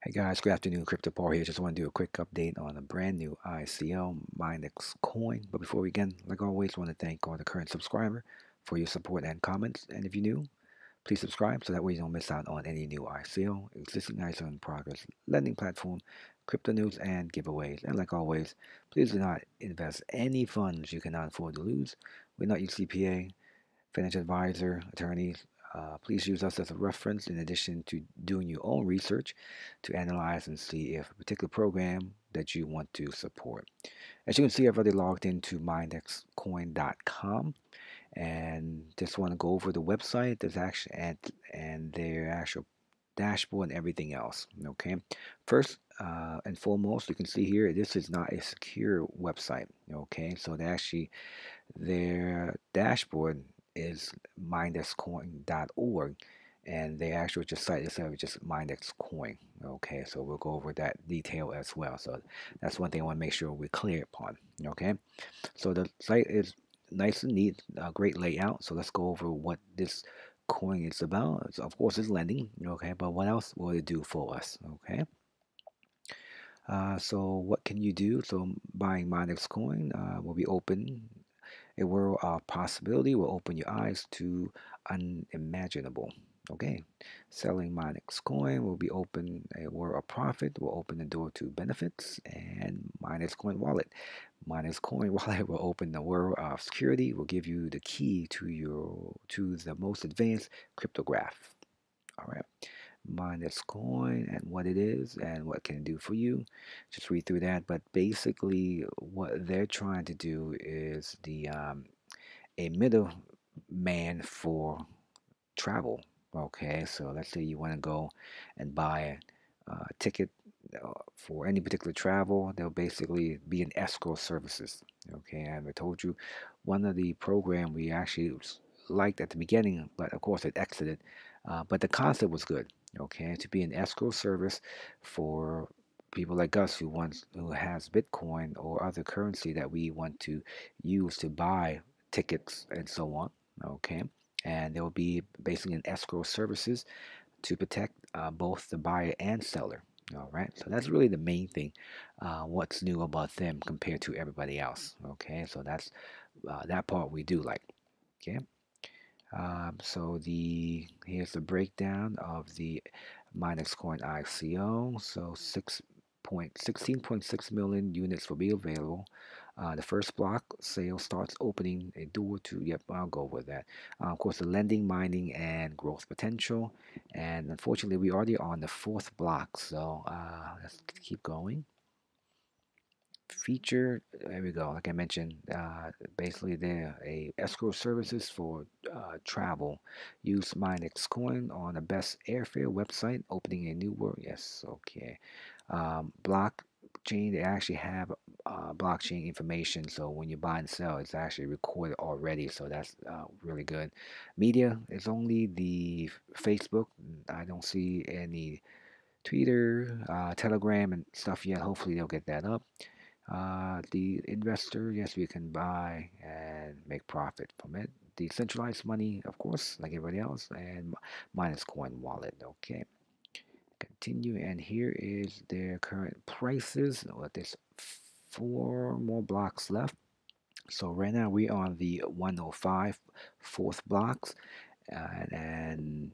Hey guys, good afternoon. CryptoPaul here. Just want to do a quick update on a brand new ICO MINDEXCOin. But before we begin, like always, want to thank all the current subscriber for your support and comments. And if you're new, please subscribe so that way you don't miss out on any new ICO, existing ICO in progress, lending platform, crypto news, and giveaways. And like always, please do not invest any funds you cannot afford to lose. We're not your CPA, financial advisor, attorneys. Please use us as a reference in addition to doing your own research to analyze and see if a particular program that you want to support. As you can see, I've already logged into mindexcoin.com and just want to go over the website. There's actually and their actual dashboard and everything else. Okay, first and foremost, you can see here this is not a secure website. Okay, so their dashboard is mindexcoin.org, and they actually just site itself is just mindexcoin. Okay, so we'll go over that detail as well. So that's one thing I want to make sure we're clear upon. Okay, so the site is nice and neat, great layout. So let's go over what this coin is about. So of course, it's lending. Okay, but what else will it do for us? Okay. So what can you do? So buying Minex coin will be open. A world of possibility will open your eyes to unimaginable. Okay, selling Minex coin will be open. A world of profit will open the door to benefits, and Minex coin wallet. Minex coin wallet will open the world of security. Will give you the key to the most advanced cryptograph. All right, Coin and what it is and what it can do for you. Just read through that. But basically, what they're trying to do is a middleman for travel. Okay, so let's say you want to go and buy a ticket for any particular travel. They'll basically be an escrow services. Okay, and I told you one of the program we actually liked at the beginning, but of course it exited. But the concept was good. Okay, to be an escrow service for people like us who has Bitcoin or other currency that we want to use to buy tickets and so on. Okay, and there will be basically an escrow services to protect both the buyer and seller. All right, so that's really the main thing. What's new about them compared to everybody else? Okay, so that's that part we do like. Okay, so the here's the breakdown of the Coin ICO. So 16.6 million units will be available. The first block sale starts opening a door to, yep, I'll go with that. Of course, the lending, mining, and growth potential. And unfortunately, we already on the fourth block. So let's keep going. Feature, there we go. Like I mentioned, basically they're a escrow services for travel. Use Minex coin on the best airfare website, opening a new world. Yes, okay. Blockchain, they actually have blockchain information, so when you buy and sell, it's actually recorded already. So that's really good. Media is only the Facebook. I don't see any Twitter, Telegram, and stuff yet. Hopefully they'll get that up. The investor, yes, we can buy and make profit from it. Decentralized money, of course, like everybody else, and minus coin wallet. Okay, continue, and here is their current prices. There's four more blocks left. So right now we are on the 105 fourth blocks, and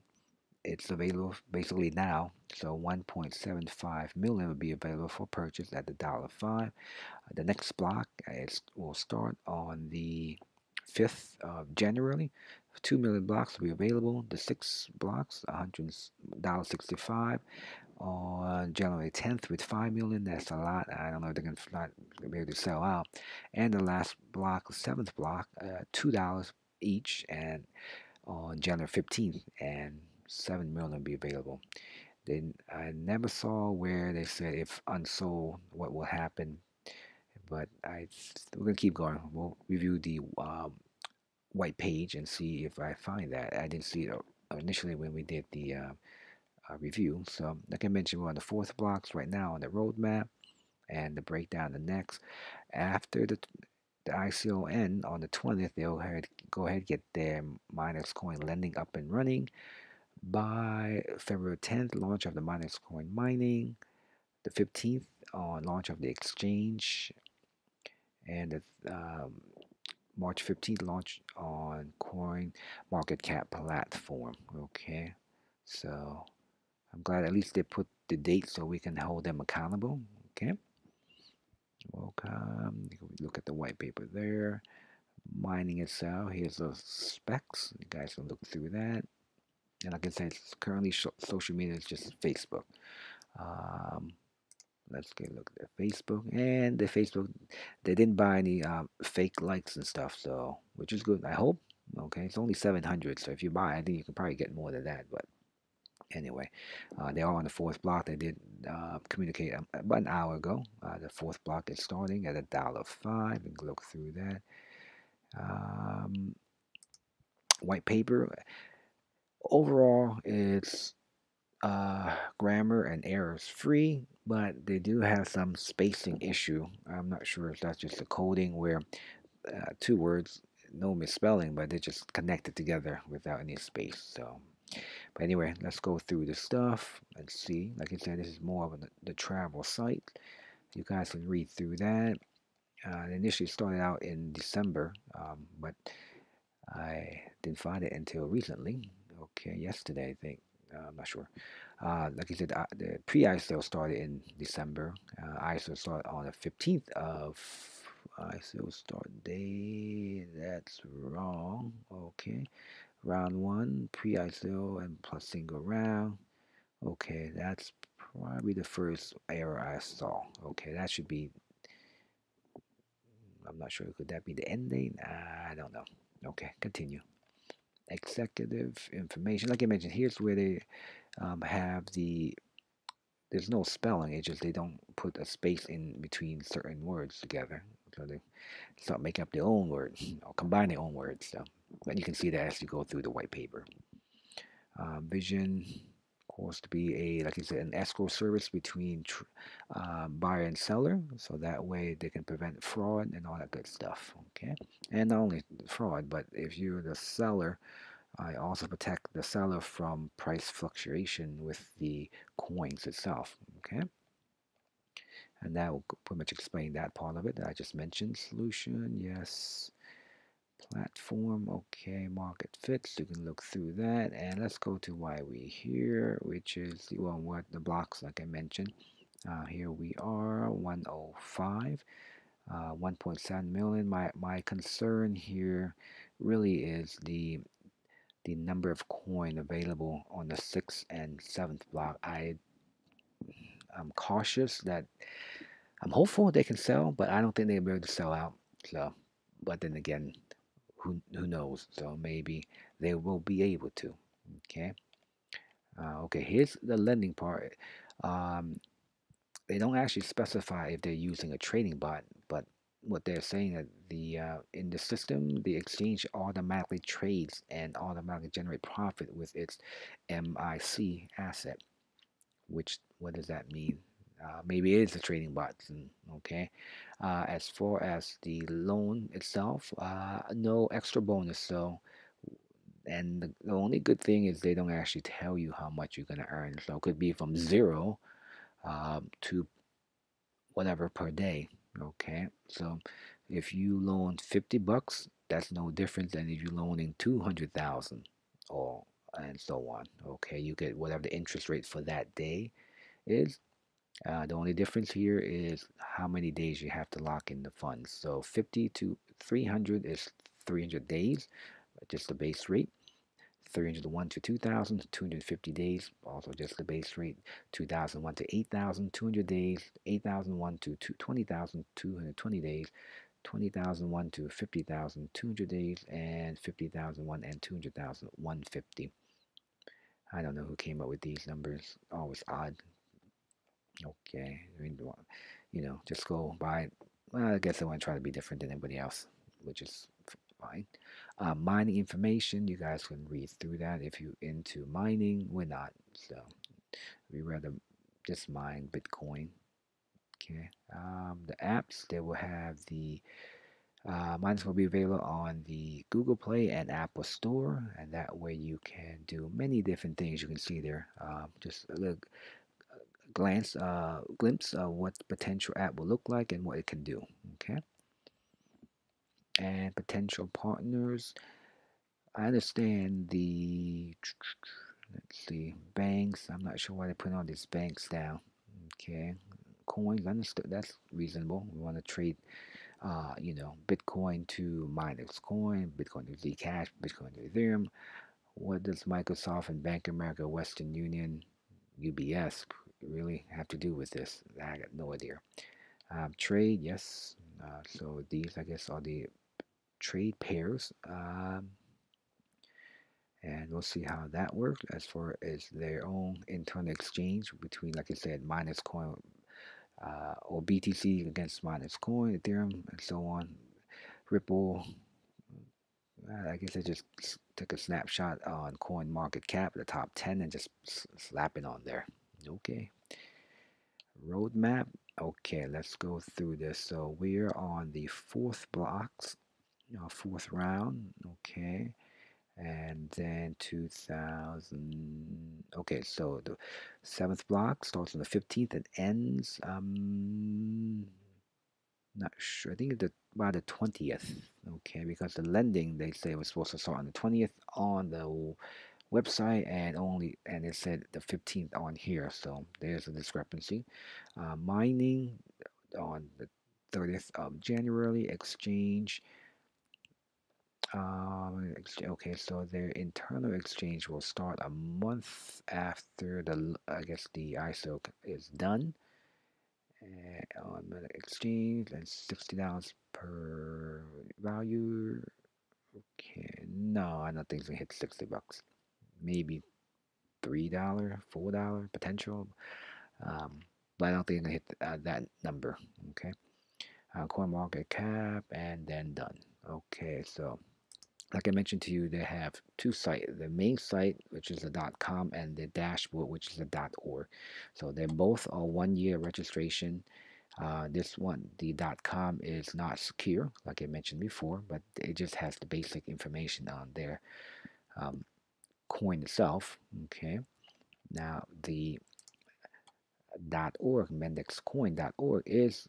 it's available basically now. So 1.75 million will be available for purchase at the $5. The next block will start on the 5th of January. 2 million blocks will be available. The 6 blocks, $100.65 on January 10th with 5 million. That's a lot. I don't know if they're going to not be able to sell out. And the last block, the 7th block, $2 each, and on January 15th, and 7 million will be available. Then I never saw where they said if unsold, what will happen, but we're gonna keep going. We'll review the white page and see if I find that. I didn't see it initially when we did the review. So like I mentioned, we're on the fourth blocks right now on the roadmap and the breakdown the next. After the ICON on the 20th, they'll go ahead get their miners coin lending up and running. By February 10th, launch of the monyxcoin mining. The 15th, launch of the exchange. And the March 15th, launch on Coin Market Cap platform. Okay, so I'm glad at least they put the date so we can hold them accountable. Okay, welcome. You can look at the white paper there. Mining itself. Here's the specs. You guys can look through that. And like I said, it's currently social media is just Facebook. Um, let's get a look at their Facebook. And the Facebook, they didn't buy any fake likes and stuff, so which is good. I hope. Okay, it's only 700, so if you buy, I think you can probably get more than that. But anyway, they are on the fourth block. They did communicate about an hour ago. The fourth block is starting at $1.05. We can look through that. Um, white paper. Overall, it's grammar and errors free, but they do have some spacing issue. I'm not sure if that's just the coding where two words, no misspelling, but they're just connected together without any space. So, but anyway, let's go through the stuff and see. Like I said, this is more of the travel site. You guys can read through that. It initially started out in December, but I didn't find it until recently. Okay, yesterday, I think. I'm not sure. Like I said, the pre-ISO started in December. ISO started on the 15th of ISO start date. That's wrong. Okay. Round one, pre-ISO and plus single round. Okay, that's probably the first error I saw. Okay, that should be, I'm not sure. Could that be the end date? I don't know. Okay, continue. Executive information. Like I mentioned, here's where they have there's no spelling. It's just they don't put a space in between certain words together. So they start making up their own words or combine their own words. So, but you can see that as you go through the white paper. Vision, of course, to be like I said, an escrow service between buyer and seller. So that way they can prevent fraud and all that good stuff. Okay. And not only fraud, but if you're the seller, I also protect the seller from price fluctuation with the coins itself. Okay, and that will pretty much explain that part of it that I just mentioned. Solution, yes. Platform, okay. Market fits. You can look through that, and let's go to why we here, which is well, what the blocks like I mentioned. Here we are, 105, 1.7 million. My concern here really is the number of coin available on the sixth and seventh block. I'm cautious that I'm hopeful they can sell, but I don't think they'll be able to sell out. So, but then again, who knows? So maybe they will be able to. Okay. Okay. Here's the lending part. Um, they don't actually specify if they're using a trading bot, but what they're saying that the in the system, the exchange automatically trades and automatically generate profit with its MIC asset. Which what does that mean? Maybe it is a trading bot. Okay. As far as the loan itself, no extra bonus. So, and the only good thing is they don't actually tell you how much you're gonna earn. So it could be from zero to whatever per day. Okay, so if you loan $50, that's no different than if you're loaning 200,000 or and so on. Okay, you get whatever the interest rate for that day is. The only difference here is how many days you have to lock in the funds. So 50 to 300 is 300 days, just the base rate. 301 to 2000, 250 days, also just the base rate. 2001 to 8000, 200 days. 8001 to 20,000, 220 days. 20,001 to 50,000, 200 days. And 50,001 and 200,000, 150. I don't know who came up with these numbers. Always odd. Okay, I mean, just go by. Well, I guess I want to try to be different than anybody else, which is fine. Mining information, you guys can read through that if you're into mining. We're not, so we rather just mine Bitcoin. Okay. The apps they will have the Mine will be available on the Google Play and Apple Store, and that way you can do many different things. You can see there, just a little glimpse of what the potential app will look like and what it can do. Okay, and potential partners. I understand the let's see banks. I'm not sure why they put all these banks down. Okay, coins. Understood. That's reasonable. We want to trade Bitcoin to mynexcoin, Bitcoin to Zcash, Bitcoin to Ethereum. What does Microsoft and Bank of America, Western Union, UBS really have to do with this? I got no idea. Trade, yes. So these, I guess, are the trade pairs. And we'll see how that works as far as their own internal exchange between, like I said, minus coin or BTC against minus coin, Ethereum, and so on. Ripple, I guess I just took a snapshot on Coin Market Cap, the top 10, and just slap it on there. Okay. Roadmap. Okay, let's go through this. So we're on the fourth blocks, fourth round. Okay. And then 2000. Okay, so the seventh block starts on the 15th and ends. Not sure. I think it's by the 20th. Okay, because the lending they say was supposed to start on the 20th on the website and it said the 15th on here. So there's a discrepancy. Mining on the 30th of January. Exchange. Okay, so their internal exchange will start a month after I guess the ISO is done. On the exchange and $60 per value. Okay, no, I don't think it's gonna hit $60. Maybe $3, $4 potential. Um, but I don't think it's gonna hit that number. Okay, coin market cap and then done. Okay, so like I mentioned to you, they have two sites. The main site, which is the .com, and the dashboard, which is the .org. So they're both a 1 year registration. This one, the .com, is not secure, like I mentioned before, but it just has the basic information on their um, coin itself. Okay. Now the .org, mendexcoin.org, it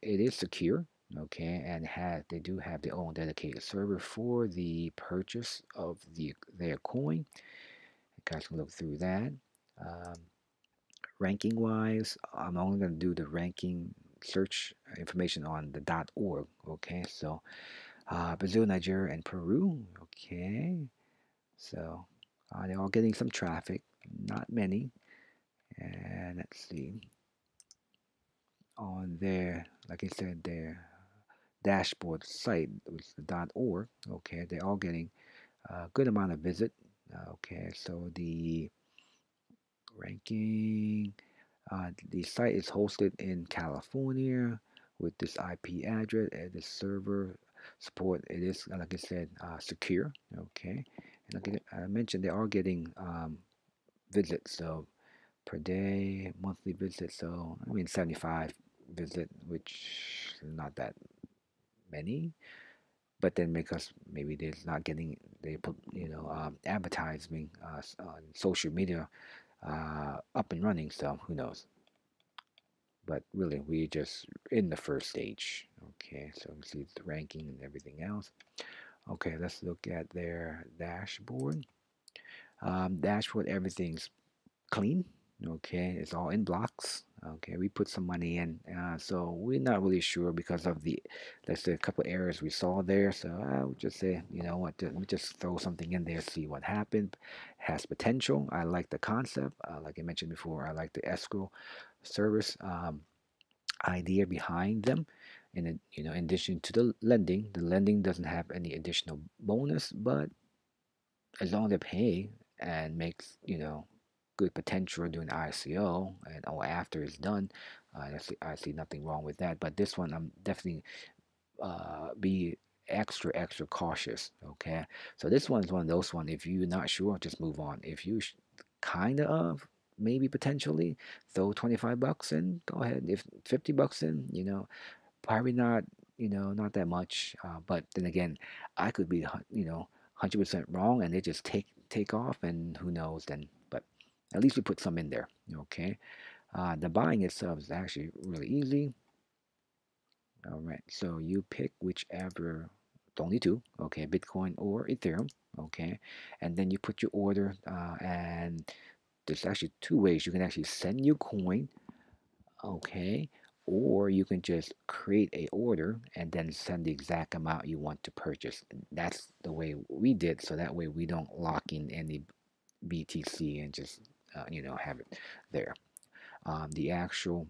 is secure. Okay, and they do have their own dedicated server for the purchase of their coin. You guys can look through that. Um, Ranking wise, I'm only going to do the ranking search information on the .org. Okay, so Brazil, Nigeria, and Peru. Okay, so they're all getting some traffic, not many. And let's see on their, like I said, their dashboard site, which is the .org. Okay, they're all getting a good amount of visit. Okay, so the ranking. The site is hosted in California with this IP address and the server support. It is, like I said, secure. Okay, and like I mentioned, they are getting visits, so per day, monthly visits. So I mean, 75 visit, which is not that many. But then because maybe they're not getting they put advertising on social media up and running, so who knows. But really we just in the first stage. Okay, so you see the ranking and everything else. Okay, let's look at their dashboard. Dashboard, everything's clean. Okay, it's all in blocks. Okay, we put some money in, so we're not really sure because of the, let's say, a couple errors we saw there. So I would just say, you know what, we just throw something in there, see what happened. Has potential. I like the concept. Like I mentioned before, I like the escrow service idea behind them. In addition to the lending doesn't have any additional bonus, but as long as they pay and makes good potential doing ICO and or after it's done, I see nothing wrong with that. But this one, I'm definitely be extra cautious. Okay, so this one is one of those one. If you're not sure, just move on. If you kind of maybe potentially throw $25 in, go ahead. If $50 in, probably not not that much. But then again, I could be 100% wrong, and they just take off, and who knows then. But at least we put some in there. Okay. The buying itself is actually really easy. All right, so you pick whichever, only two, okay, Bitcoin or Ethereum, okay, and then you put your order, and there's actually two ways you can actually send your coin, okay, or you can just create a order and then send the exact amount you want to purchase. That's the way we did, so that way we don't lock in any BTC and just have it there. The actual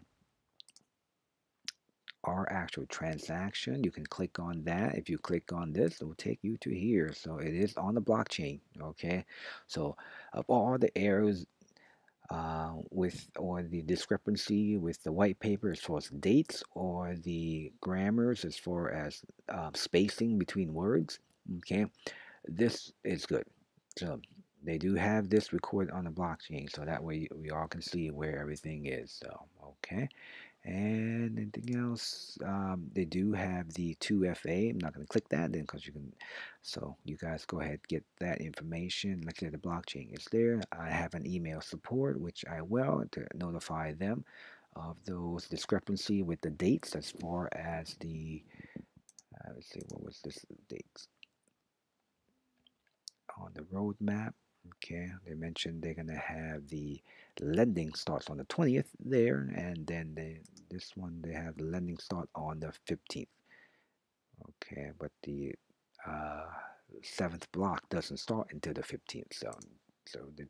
our actual transaction. You can click on that. If you click on this, it will take you to here. So it is on the blockchain. Okay. So of all the errors with or the discrepancy with the white paper as far as dates or the grammars as far as spacing between words, okay, this is good. So they do have this recorded on the blockchain, so that way we all can see where everything is. So okay. And anything else? They do have the 2FA. I'm not going to click that then because you can. So you guys go ahead, get that information. Like I said, the blockchain is there. I have an email support, which I will to notify them of those discrepancy with the dates as far as the. Let's see, what was this dates on the roadmap? Okay, they mentioned they're gonna have the lending starts on the 20th there, and then this one they have the lending start on the 15th. Okay, but the uh, seventh block doesn't start until the 15th, so they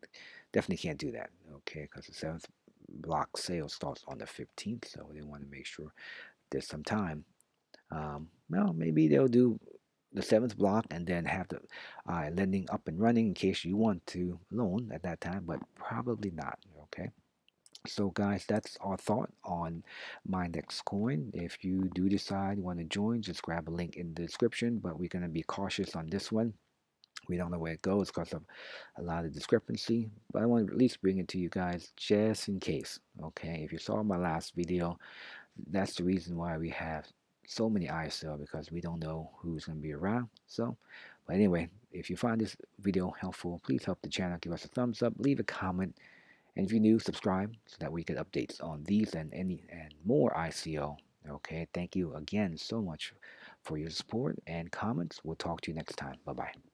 definitely can't do that. Okay, because the seventh block sale starts on the 15th, so they want to make sure there's some time. Well, maybe they'll do the seventh block and then have the lending up and running in case you want to loan at that time, but probably not. Okay. So, guys, that's our thought on MindXcoin. If you do decide you want to join, just grab a link in the description. But we're going to be cautious on this one. We don't know where it goes because of a lot of discrepancy. But I want to at least bring it to you guys just in case. Okay. If you saw my last video, that's the reason why we have so many ISO because we don't know who's going to be around. So, but anyway, if you find this video helpful, please help the channel, give us a thumbs up, leave a comment, and if you're new, subscribe so that we get updates on these and any and more ICO. Okay, thank you again so much for your support and comments. We'll talk to you next time. Bye bye.